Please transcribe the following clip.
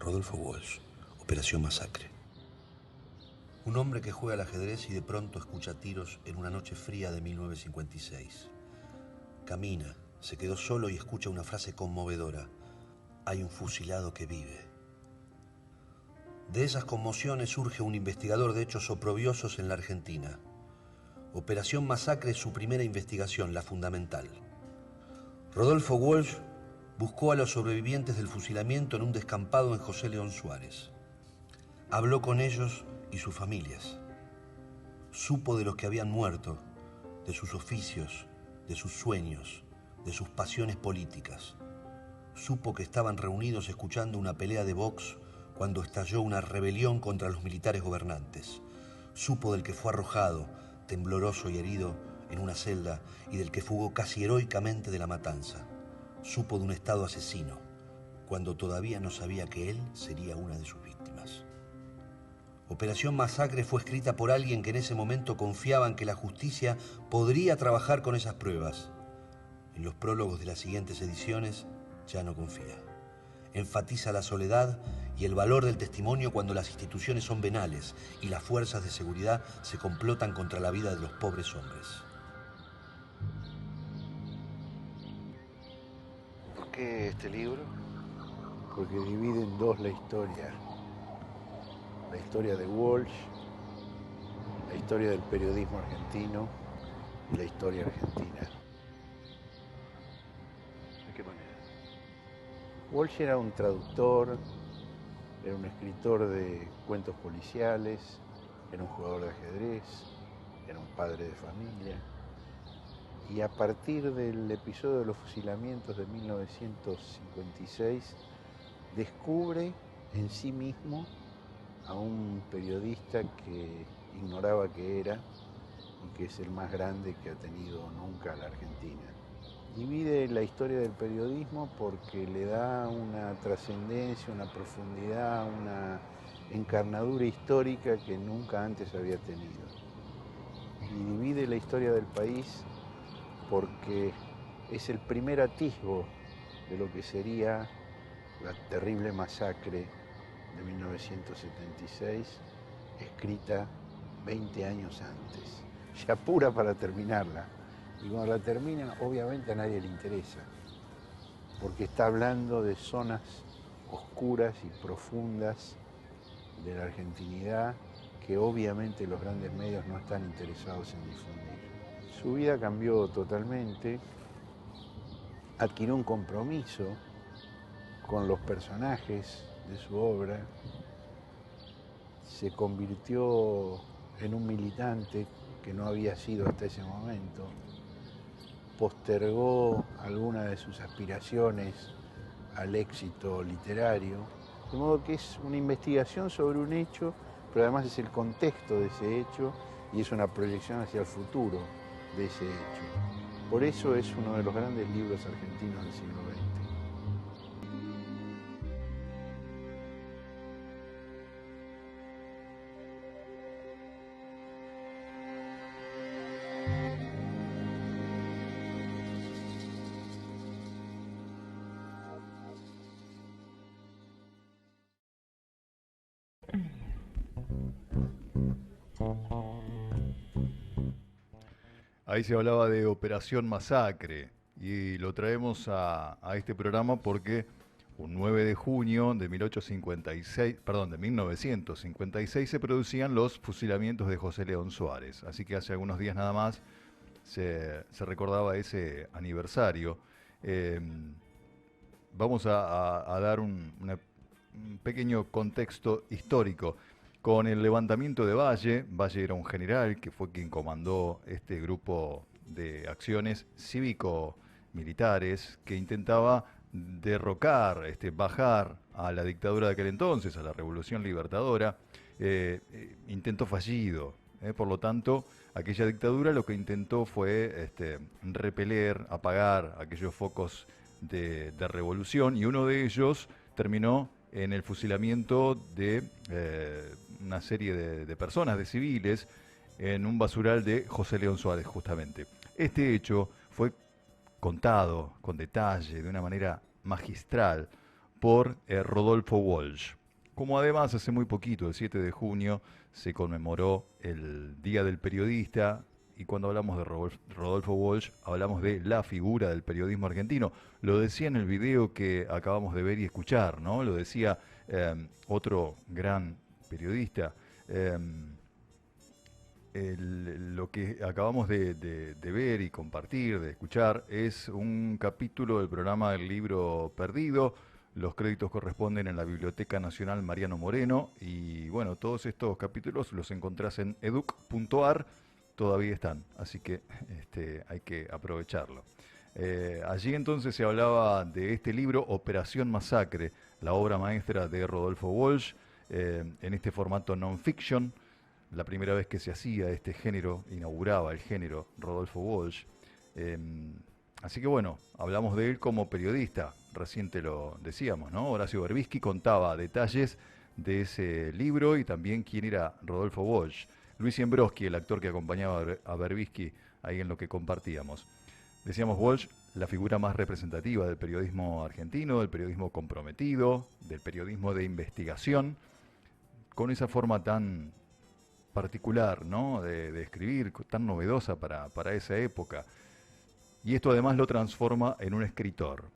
Rodolfo Walsh, Operación Masacre. Un hombre que juega al ajedrez y de pronto escucha tiros en una noche fría de 1956. Camina, se quedó solo y escucha una frase conmovedora. Hay un fusilado que vive. De esas conmociones surge un investigador de hechos oprobiosos en la Argentina. Operación Masacre es su primera investigación, la fundamental. Rodolfo Walsh buscó a los sobrevivientes del fusilamiento en un descampado en José León Suárez. Habló con ellos y sus familias. Supo de los que habían muerto, de sus oficios, de sus sueños, de sus pasiones políticas. Supo que estaban reunidos escuchando una pelea de box cuando estalló una rebelión contra los militares gobernantes. Supo del que fue arrojado, tembloroso y herido, en una celda y del que fugó casi heroicamente de la matanza. Supo de un estado asesino, cuando todavía no sabía que él sería una de sus víctimas. Operación Masacre fue escrita por alguien que en ese momento confiaba en que la justicia podría trabajar con esas pruebas. En los prólogos de las siguientes ediciones ya no confía. Enfatiza la soledad y el valor del testimonio cuando las instituciones son venales y las fuerzas de seguridad se complotan contra la vida de los pobres hombres. ¿Por qué este libro? Porque divide en dos la historia. La historia de Walsh, la historia del periodismo argentino y la historia argentina. ¿De qué manera? Walsh era un traductor, era un escritor de cuentos policiales, era un jugador de ajedrez, era un padre de familia. Y a partir del episodio de los fusilamientos de 1956, descubre en sí mismo a un periodista que ignoraba que era y que es el más grande que ha tenido nunca la Argentina. Divide la historia del periodismo porque le da una trascendencia, una profundidad, una encarnadura histórica que nunca antes había tenido. Y divide la historia del país porque es el primer atisbo de lo que sería la terrible masacre de 1976, escrita 20 años antes, ya pura para terminarla. Y cuando la termina, obviamente a nadie le interesa, porque está hablando de zonas oscuras y profundas de la argentinidad que obviamente los grandes medios no están interesados en difundir. Su vida cambió totalmente, adquirió un compromiso con los personajes de su obra, se convirtió en un militante que no había sido hasta ese momento, postergó algunas de sus aspiraciones al éxito literario, de modo que es una investigación sobre un hecho, pero además es el contexto de ese hecho y es una proyección hacia el futuro de ese hecho. Por eso es uno de los grandes libros argentinos del siglo XX. Ahí se hablaba de Operación Masacre y lo traemos a este programa porque un 9 de junio de 1956 se producían los fusilamientos de José León Suárez. Así que hace algunos días nada más se recordaba ese aniversario. Vamos a dar un pequeño contexto histórico. Con el levantamiento de Valle era un general que fue quien comandó este grupo de acciones cívico-militares que intentaba derrocar, bajar a la dictadura de aquel entonces, a la Revolución Libertadora. Intento fallido. Por lo tanto, aquella dictadura lo que intentó fue repeler, apagar aquellos focos de revolución, y uno de ellos terminó en el fusilamiento de una serie de personas, de civiles, en un basural de José León Suárez, justamente. Este hecho fue contado con detalle, de una manera magistral, por Rodolfo Walsh. Como además hace muy poquito, el 7 de junio, se conmemoró el Día del Periodista, y cuando hablamos de Rodolfo Walsh, hablamos de la figura del periodismo argentino. Lo decía en el video que acabamos de ver y escuchar, ¿no? Lo decía otro gran periodista. Lo que acabamos de ver y compartir, de escuchar, es un capítulo del programa del Libro Perdido. Los créditos corresponden en la Biblioteca Nacional Mariano Moreno, y bueno, todos estos capítulos los encontrás en educ.ar, todavía están, así que hay que aprovecharlo. Allí entonces se hablaba de este libro, Operación Masacre, la obra maestra de Rodolfo Walsh, en este formato non-fiction, la primera vez que se hacía este género, inauguraba el género Rodolfo Walsh. Así que bueno, hablamos de él como periodista, recién te lo decíamos, ¿no? Horacio Berbisky contaba detalles de ese libro y también quién era Rodolfo Walsh. Luis Iembroski, el actor que acompañaba a Berbisky ahí en lo que compartíamos. Decíamos Walsh, la figura más representativa del periodismo argentino, del periodismo comprometido, del periodismo de investigación, con esa forma tan particular, ¿no? de escribir, tan novedosa para esa época. Y esto además lo transforma en un escritor.